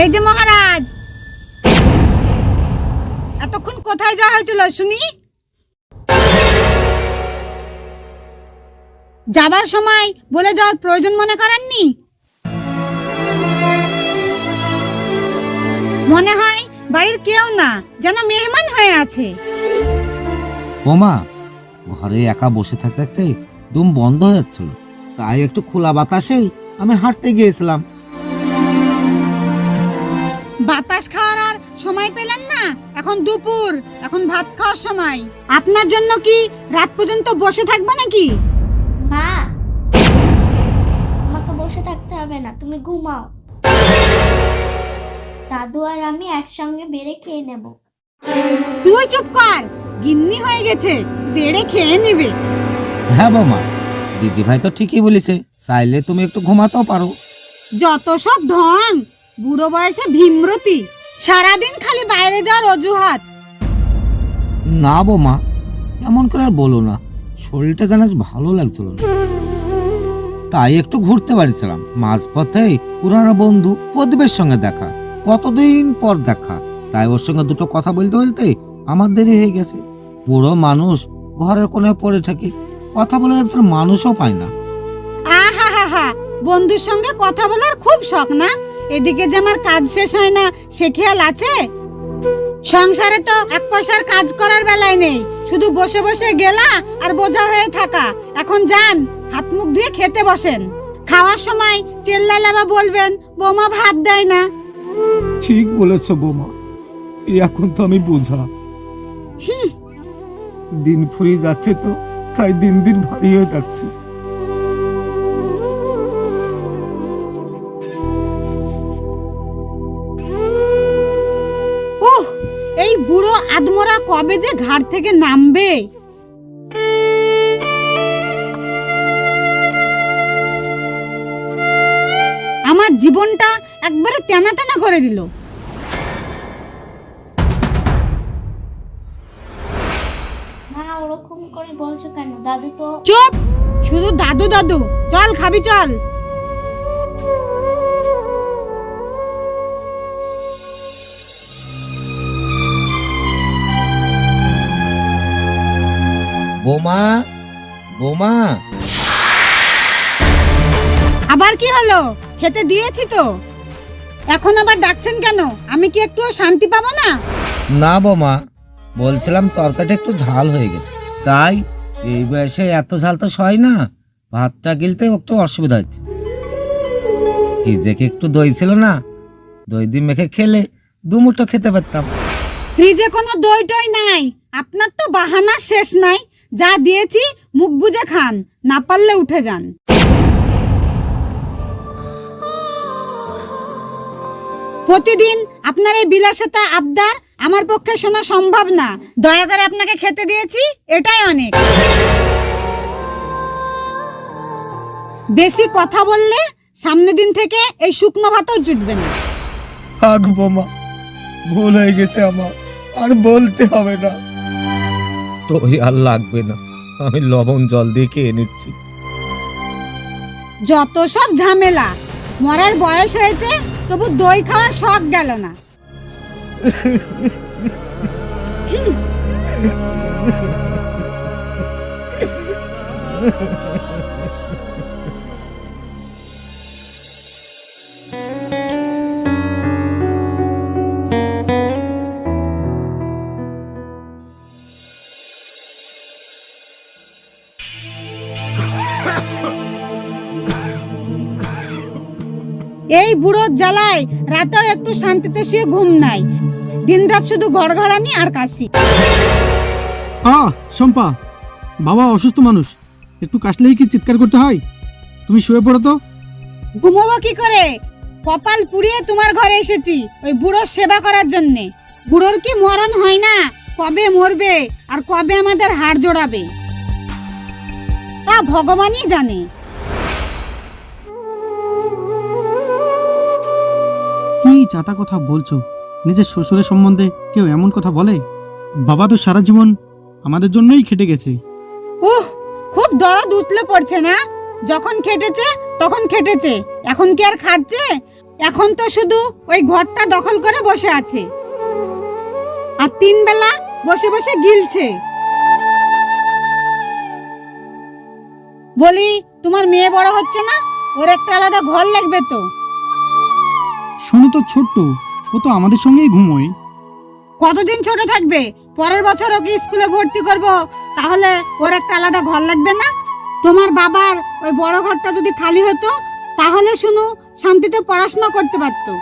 এই যে মহারাজ, এতক্ষণ কোথায় যাওয়া হয়েছিল শুনি? যাবার সময় বলে যাওয়ার প্রয়োজন মনে করেননি? মনে হয় বাড়ির কেউ না, যেন মেহমান হয়ে আছে। ওমা, ঘরে একা বসে থাকতে থাকতে দম বন্ধ হয়ে যাচ্ছিল, তাই একটু খোলা বাতাসেই আমি হাঁটতে গিয়েছিলাম। বাতাস খাওয়ার আর সময় পেলেন না? এখন দুপুর, এখন ভাত খাওয়ার সময়। আপনার জন্য কি রাত পর্যন্ত বসে থাকবো নাকি? মা, আমাকে বসে থাকতে হবে না, তুমি ঘুমাও। দাদু আর আমি একসঙ্গে বেড়ে খেয়ে নেব। তুই চুপ কর, গিন্নি হয়ে গেছে, বেড়ে খেয়ে নেবে। হ্যাঁ বৌমা, দিদি ভাই তো ঠিকই বলেছে, চাইলে তুমি একটু ঘুমাতেও পারো। যত সব ঢং, বুড়ো বয়সে ভীমরতি, সারাদিন খালি বাইরে যাওয়ার অজুহাত। না বৌমা, এমন করে আর বলো না, শরীরটা যেন আজ ভালো লাগছিল না, তাই একটু ঘুরতে বাড়িছিলাম। মাঝপথে পুরানো বন্ধু প্রদীপের সঙ্গে দেখা, কতদিন পর দেখা, তাই ওর সঙ্গে দুটো কথা বলতে বলতে আমার দেরি হয়ে গেছে। বুড়ো মানুষ ঘরের কোণে পড়ে থাকি, কথা বলার একজন মানুষও পায় না। আহা হা হা, বন্ধুর সঙ্গে কথা বলার খুব শখ না? এদিকে যে আমার কাজ শেষ হয় না, সে খেয়াল আছে? সংসারে তো এক পয়সার কাজ করার বেলায় নেই, শুধু বসে বসে গেলা আর বোঝা হয়ে থাকা। এখন যান, হাত মুখ ধুয়ে খেতে বসেন। খাওয়ার সময় চেল্লালে বা বলবেন বৌমা ভাত দেয় না। ঠিক বলেছ বৌমা, এখন তো আমি বোঝা। দিন ফুরিয়ে যাচ্ছে তো, তাই দিন দিন ভারী হয়ে যাচ্ছে। ওহ, এই বুড়ো আদমরা কবে যে ঘাট থেকে নামবে? আমার জীবনটা একবারে টানা টানা করে দিল। মা, ওরকম করে বলছো কেন? দাদু তো... চুপ, শুধু দাদু দাদু। চল খাবি, চল। বৌমা, বৌমা, আবার কি হলো? খেতে দিয়েছি তো, এখন আবার ডাকছেন কেন? আমি কি একটু শান্তি পাবো না? না বৌমা, বলছিলাম তরকারিটা একটু ঝাল হয়ে গেছে, তাই এই বয়সে এত ঝাল তো সয় না, ভাতটা গিলতে একটু অসুবিধা হচ্ছে। ফ্রিজে কি একটু দই ছিল না, দই দিয়ে মেখে খেলে দুমুঠো খেতে পারতাম। ফ্রিজে কোনো দই টই নাই। আপনার তো বাহানা শেষ নাই। যা দিয়েছি মুখ বুজে খান, না পারলে উঠে যান। প্রতিদিন আপনার এই বিলাসিতা আবদার আমার পক্ষে শোনা সম্ভব না। দয়া করে আপনাকে খেতে দিয়েছি, এটাই অনেক। বেশি কথা বললে সামনের দিন থেকে এই শুকনো ভাতও জুটবে না। থাক বৌমা, ভুল হয়ে গেছে আমার, আর বলতে হবে না। দই আর লাগবে না, আমি লবণ জল দিয়ে খেয়ে নিচ্ছি। যত সব ঝামেলা, মরার বয়স হয়েছে তবু দই খাওয়ার শখ গেল না। এই বুড়োর জ্বালায় রাতেও একটু শান্তিতে শুয়ে ঘুম নাই, দিনরাত শুধু ঘড়ঘড়ানি আর কাশি। শম্পা, বাবা অসুস্থ মানুষ, একটু কাশলেই কি চিৎকার করতে হয়? তুমি শুয়ে পড়ো তো। ঘুমোবো কি করে? কপাল পুড়িয়ে তোমার ঘরে এসেছি ওই বুড়োর সেবা করার জন্যে। বুড়োর কি মরণ হয় না? কবে মরবে আর কবে আমাদের হাড় জোড়াবে তা ভগবানই জানে। কি চাতা কথা বলছো? নিজের শ্বশুরের সম্বন্ধে কেউ এমন কথা বলে? বাবা তো সারা জীবন আমাদের জন্যই খেটে গেছে। খুব দরদ উতলে পড়ছে না? যখন খেটেছে তখন খেটেছে, এখন কি আর খাচ্ছে? এখন তো শুধু ওই ঘরটা দখল করে বসে আছে আর 3 বেলা বসে বসে গিলছে। বলি, তোমার মেয়ে বড় হচ্ছে না? ওর একটা আলাদা ঘর লাগবে তো। শোনো তো ছোট্ট, ও তো আমাদের সঙ্গেই ঘুমোয়। কতদিন ছোট থাকবে? পরের বছর ওকে স্কুলে ভর্তি করব, তাহলে ওর একটা আলাদা ঘর লাগবে না? তোমার বাবার ওই বড় ঘরটা যদি খালি হতো, তাহলে শুনু শান্তিতে পড়াশোনা করতে পারতো।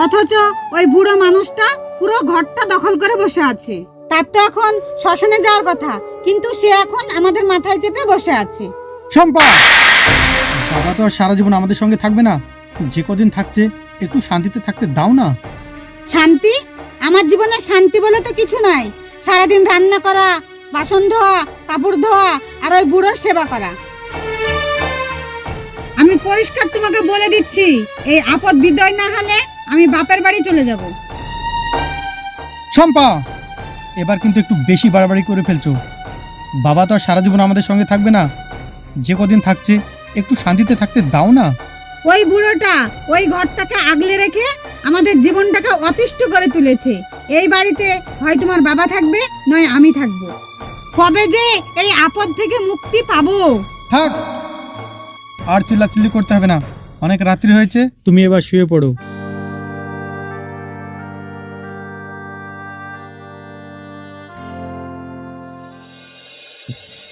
অথচ ওই বুড়ো মানুষটা পুরো ঘরটা দখল করে বসে আছে। তার তো এখন শ্মশানে যাওয়ার কথা, কিন্তু সে এখন আমাদের মাথায় চেপে বসে আছে। শম্পা, বাবা তো আর সারা জীবন আমাদের সঙ্গে থাকবে না। যে কদিন থাকছে একটু শান্তিতে থাকতে দাও না। শান্তি? আমার জীবনে শান্তি বলে তো কিছু নাই। সারাদিন রান্না করা, বাসন ধোয়া, কাপড় ধোয়া আর ওই বুড়োর সেবা করা। আমি পরিষ্কার তোমাকে বলে দিচ্ছি, এই আপদ বিদায় না হলে আমি বাপের বাড়ি চলে যাব। শম্পা, এবার কিন্তু একটু বেশি বাড়াবাড়ি করে ফেলছো। বাবা তো আর সারা জীবন আমাদের সঙ্গে থাকবে না। যে কদিন থাকছে একটু শান্তিতে থাকতে দাও না। ওই বুড়োটা ওই ঘরটাকে আগলে রেখে আমাদের জীবনটাকে অতিষ্ঠ করে তুলেছে। এই বাড়িতে হয় তোমার বাবা থাকবে, নয় আমি থাকব। কবে যে এই আপদ থেকে মুক্তি পাবো? থাক, আর চিল্লাচিল্লি করতে হবে না। অনেক রাত্রি হয়েছে, তুমি এবার শুয়ে পড়ো।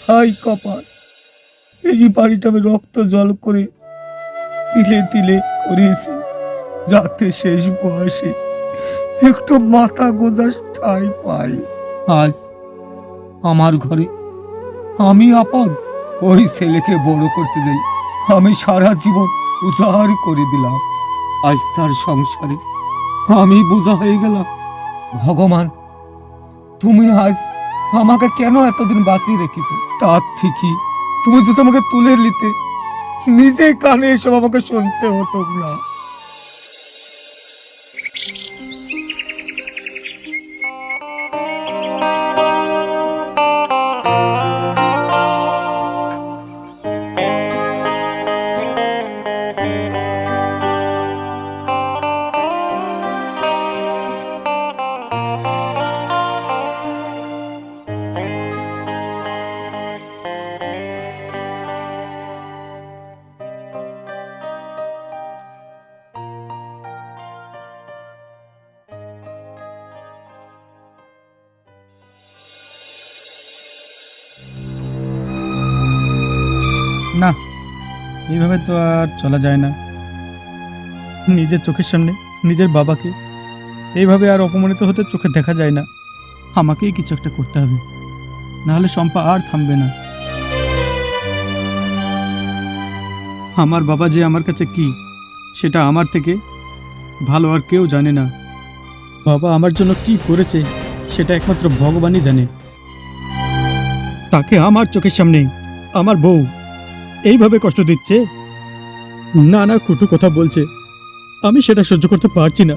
হাই কপাল, এই বাড়িটা আমি রক্ত জল করে তিলে তিলে করেছি, যাতে শেষ বয়সে একটু মাথা গোজার ঠাঁই পাই। আজ আমার ঘরে আমি আপদ ওই ছেলেকে বড় করতে যাই আমি সারা জীবন উজাড় করে দিলাম। আজ তার সংসারে আমি বোঝা হয়ে গেলাম। ভগবান, তুমি আজ আমাকে কেন এতদিন বাঁচিয়ে রেখেছো? তার ঠিকই তুমি যদি আমাকে তুলে নিতে, নিজে কানে এসব আমাকে শুনতে হতো না। না, এইভাবে তো আর চলা যায় না। নিজের চোখের সামনে নিজের বাবাকে এইভাবে আর অপমানিত হতে চোখে দেখা যায় না। আমাকেই কিছু একটা করতে হবে, নাহলে শম্পা আর থামবে না। আমার বাবা যে আমার কাছে কি, সেটা আমার থেকে ভালো আর কেউ জানে না। বাবা আমার জন্য কি করেছে সেটা একমাত্র ভগবানই জানে। তাকে আমার চোখের সামনে আমার বউ এইভাবে কষ্ট দিচ্ছে, নানা কটু কথা বলছে, আমি সেটা সহ্য করতে পারছি না।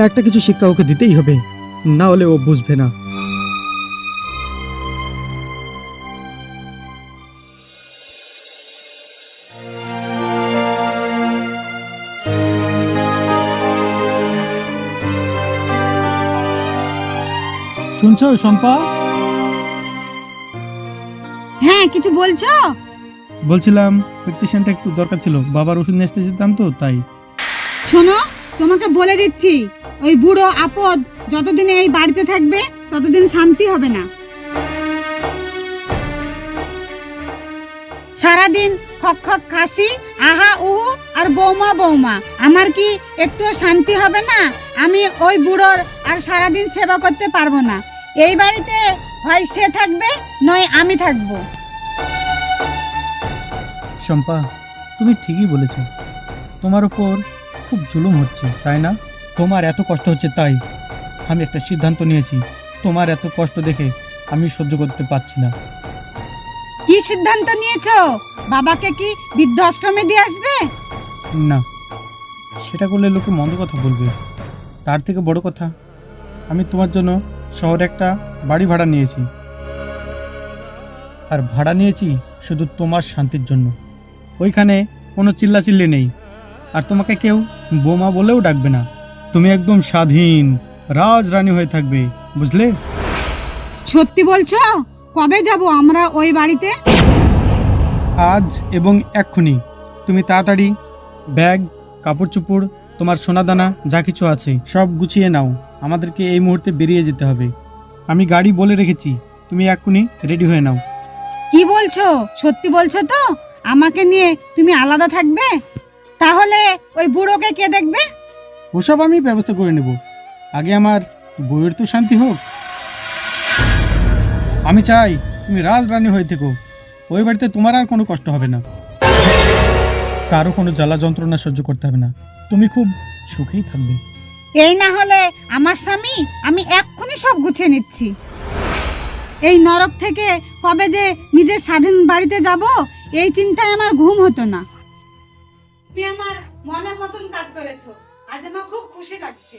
একটা কিছু শিক্ষা ওকে দিতেই হবে, না হলে ও বুঝবে না। শুনছো শম্পা? হ্যাঁ, কিছু বলছো? বলছিলাম প্রেসক্রিপশনটা একটু দরকার ছিল, বাবার ওষুধ নিয়ে আসতে যেতাম তো তাই। শোনো, তোমাকে বলে দিচ্ছি, ওই বুড়ো আপদ যতদিন এই বাড়িতে থাকবে ততদিন শান্তি হবে না। সারাদিন খক খক খাসি, আহা উহু আর বৌমা বৌমা। আমার কি একটু শান্তি হবে না? আমি ওই বুড়োর আর সারাদিন সেবা করতে পারবো না। এই বাড়িতে হয় সে থাকবে, নয় আমি থাকবো। শম্পা, তুমি ঠিকই বলেছ। তোমার উপর খুব জুলুম হচ্ছে, তাই না? তোমার এত কষ্ট হচ্ছে, তাই আমি একটা সিদ্ধান্ত নিয়েছি। তোমার এত কষ্ট দেখে আমি সহ্য করতে পারছি না। কি সিদ্ধান্ত নিয়েছো? বাবাকে কি বৃদ্ধাশ্রমে দিয়ে আসবে? না, সেটা করলে লোকে মন্দ কথা বলবে। তার থেকে বড় কথা, আমি তোমার জন্য শহরে একটা বাড়ি ভাড়া নিয়েছি। আর ভাড়া নিয়েছি শুধু তোমার শান্তির জন্য। ওইখানে কোনো চিল্লাচিল্লি নেই, আর তোমাকে কেউ বোমা বলেও ডাকবে না। তুমি একদম স্বাধীন রাজরানী হয়ে থাকবে, বুঝলে? সত্যি বলছো? কবে যাব আমরা ওই বাড়িতে? আজ এবং এক্ষুনি। তুমি তাড়াতাড়ি ব্যাগ, কাপড় চোপড়, তোমার সোনাদানা যা কিছু আছে সব গুছিয়ে নাও। আমাদেরকে এই মুহূর্তে বেরিয়ে যেতে হবে। আমি গাড়ি বলে রেখেছি, তুমি এক্ষুনি রেডি হয়ে নাও। কি বলছো? সত্যি বলছো তো? আমাকে নিয়ে তুমি আলাদা থাকবে? তাহলে ওই বুড়োকে কে দেখবে? ওসব আমি ব্যবস্থা করে নেব, আগে আমার বউয়ের তো শান্তি হোক। আমি চাই তুমি রাজরানী হয়ে থেকো, ওই বাড়িতে তোমার আর কোনো কষ্ট হবে না, কারো কোনো জ্বালা যন্ত্রণা সহ্য করতে হবে না, তুমি খুব সুখেই থাকবে। এই না হলে আমার স্বামী, আমি এক্ষুনি সব গুছিয়ে নিচ্ছি। এই নরক থেকে কবে যে নিজের স্বাধীন বাড়িতে যাব, এই চিন্তায় আমার ঘুম হতো না। তুই আমার মনের মতন কাজ করেছো, আজ আমার খুব খুশি লাগছে।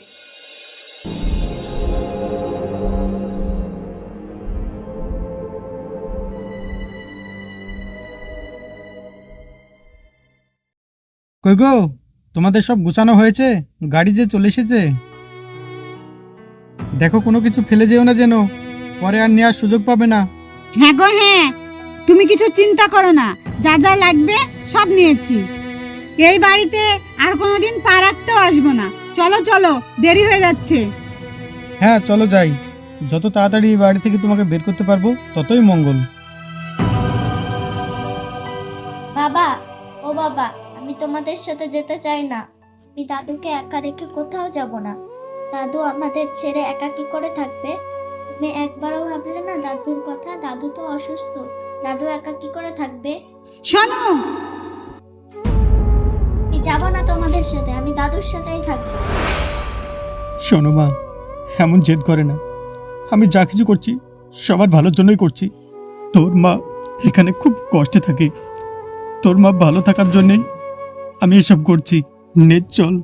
কই গো, তোমাদের সব গুছানো হয়েছে? গাড়ি যে চলে এসেছে। দেখো কোনো কিছু ফেলে যেও না, যেন পরে আর নেওয়ার সুযোগ পাবে না। হ্যাঁ গো হ্যাঁ, তুমি কিছু চিন্তা করো না, যা যা লাগবে সব নিয়েছি। এই বাড়িতে আর কোনোদিন পা রাখতেও আসবো না। চলো চলো, দেরি হয়ে যাচ্ছে। হ্যাঁ চলো যাই, যত তাড়াতাড়ি এই বাড়ি থেকে তোমাকে বের করতে পারবো ততই মঙ্গল। বাবা, ও বাবা, আমি তোমাদের সাথে যেতে চাই না। আমি দাদুকে একা রেখে কোথাও যাব না। দাদু আমাদের ছেড়ে একা কি করে থাকবে? তুমি একবারও ভাবলে না দাদুর কথা? দাদু তো অসুস্থ, দাদু একা কি করে থাকবে? শোনো, আমি যাব না তোমাদের সাথে, আমি দাদুর সাথেই থাকবো। শোনো মা, এমন জেদ করে না। আমি যা কিছু করছি সবার ভালোর জন্যই করছি। তোর মা এখানে খুব কষ্টে থাকে, তোর মা ভালো থাকার জন্যে আমি এসব করছি। নে চল।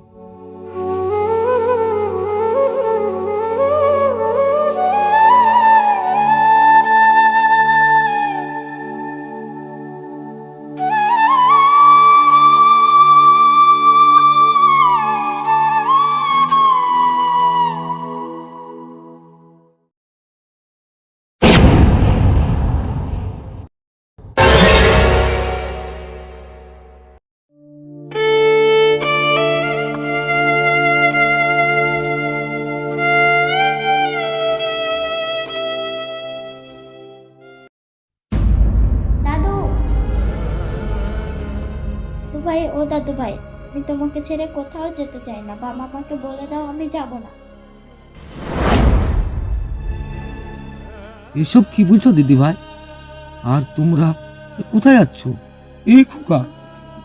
দাদু, দাদু ভাই, ও দাদু ভাই, আমি তোমাকে ছেড়ে কোথাও যেতে চাই না। বাবা আমাকে বলে দাও, আমি যাব না। এসব কি বলছো দিদি ভাই? আর তোমরা কোথায় যাচ্ছ? এই খোকা,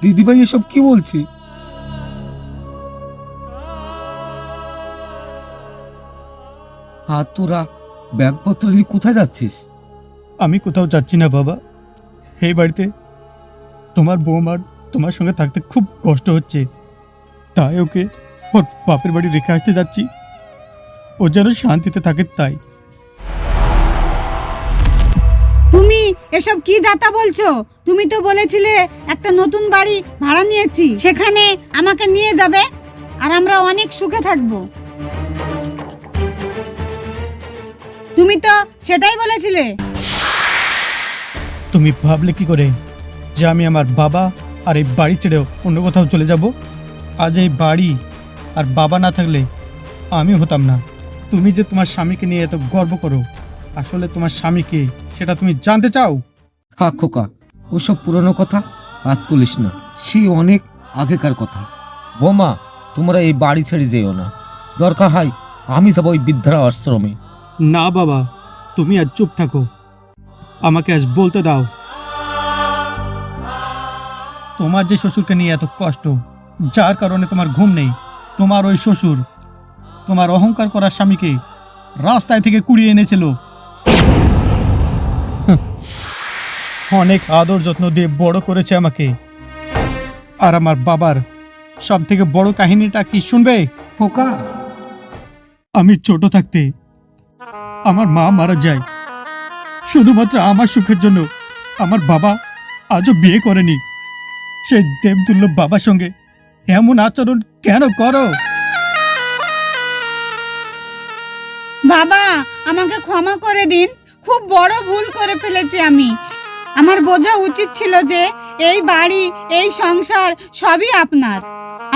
দিদি ভাই এসব কি বলছে? আর তোরা ব্যাগপত্র নিয়ে কোথায় যাচ্ছিস? আমি কোথাও যাচ্ছি না বাবা, এই বাড়িতে তোমার বৌমার তোমার সঙ্গে থাকতে খুব কষ্ট হচ্ছে, তাই ওকে ওর বাপের বাড়ি রেখে আসতে যাচ্ছি, ও যেন শান্তিতে থাকে তাই। তুমি এসব কি যাতা বলছো? তুমি তো বলেছিলে একটা নতুন বাড়ি ভাড়া নিয়েছি, সেখানে আমাকে নিয়ে যাবে আর আমরা অনেক সুখে থাকবো। তুমি তো সেটাই বলেছিলে। তুমি ভাবলে কি করে যে আমি আমার বাবা আর এই বাড়ি ছেড়েও অন্য কোথাও চলে যাব? আজ এই বাড়ি আর বাবা না থাকলে আমি হতাম না। তুমি যে তোমার স্বামীকে নিয়ে এত গর্ব করো, আসলে তোমার স্বামীকে সেটা তুমি জানতে চাও? থাক খোকা, ওসব পুরনো কথা আর তুলিস না, সেই অনেক আগেকার কথা। বোমা, তোমরা এই বাড়ি ছেড়ে যেও না, দরকার হয় আমি যাবো ওই বৃদ্ধারা আশ্রমে। না বাবা, তুমি আজ চুপ থাকো, আমাকে আজ বলতে দাও। তোমার যে শ্বশুরকে নিয়ে এত কষ্ট, যার কারণে তোমার ঘুম নেই, তোমার ওই শ্বশুর তোমার অহংকার করা স্বামীকে রাস্তায় থেকে কুড়িয়ে এনেছিল। অনেক আদর যত্ন দিয়ে বড় করেছে আমাকে। আর আমার বাবার সব থেকে বড় কাহিনীটা কি শুনবে? খোকা, আমি ছোট থাকতে আমার মা মারা যায়, শুধুমাত্র আমার সুখের জন্য আমার বাবা আজও বিয়ে করেনি। সেই দেবতুল্য বাবার সঙ্গে এমন আচরণ কেন করো? বাবা, আমাকে ক্ষমা করে দিন, খুব বড় ভুল করে ফেলেছি আমি। আমার বোঝা উচিত ছিল যে এই বাড়ি, এই সংসার সবই আপনার।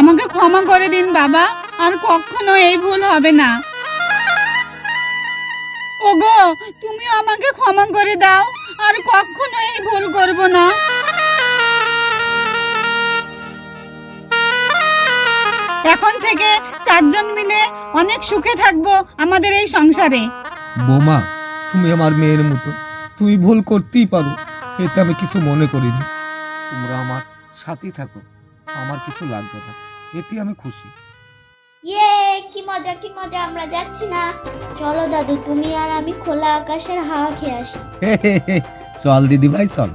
আমাকে ক্ষমা করে দিন বাবা, আর কখনো এই ভুল হবে না। ওগো, তুমিও আমাকে ক্ষমা করে দাও, আর কখনো এই ভুল করব না। এখন থেকে 4 জন মিলে অনেক সুখে থাকবো আমাদের এই সংসারে। বৌমা, তুমি আমার মেয়ের মতো, তুমি ভুল করতেই পারো, এতে আমি কিছু মনে করিনি। তোমরা আমার সাথেই থাকো, আমার কিছু লাগবে না, এতে আমি খুশি। ইয়ে, কি মজা কি মজা, আমরা যাচ্ছি না? চলো দাদু, তুমি আর আমি খোলা আকাশের হাওয়া খেয়ে আসি। চল দিদি ভাই, চল।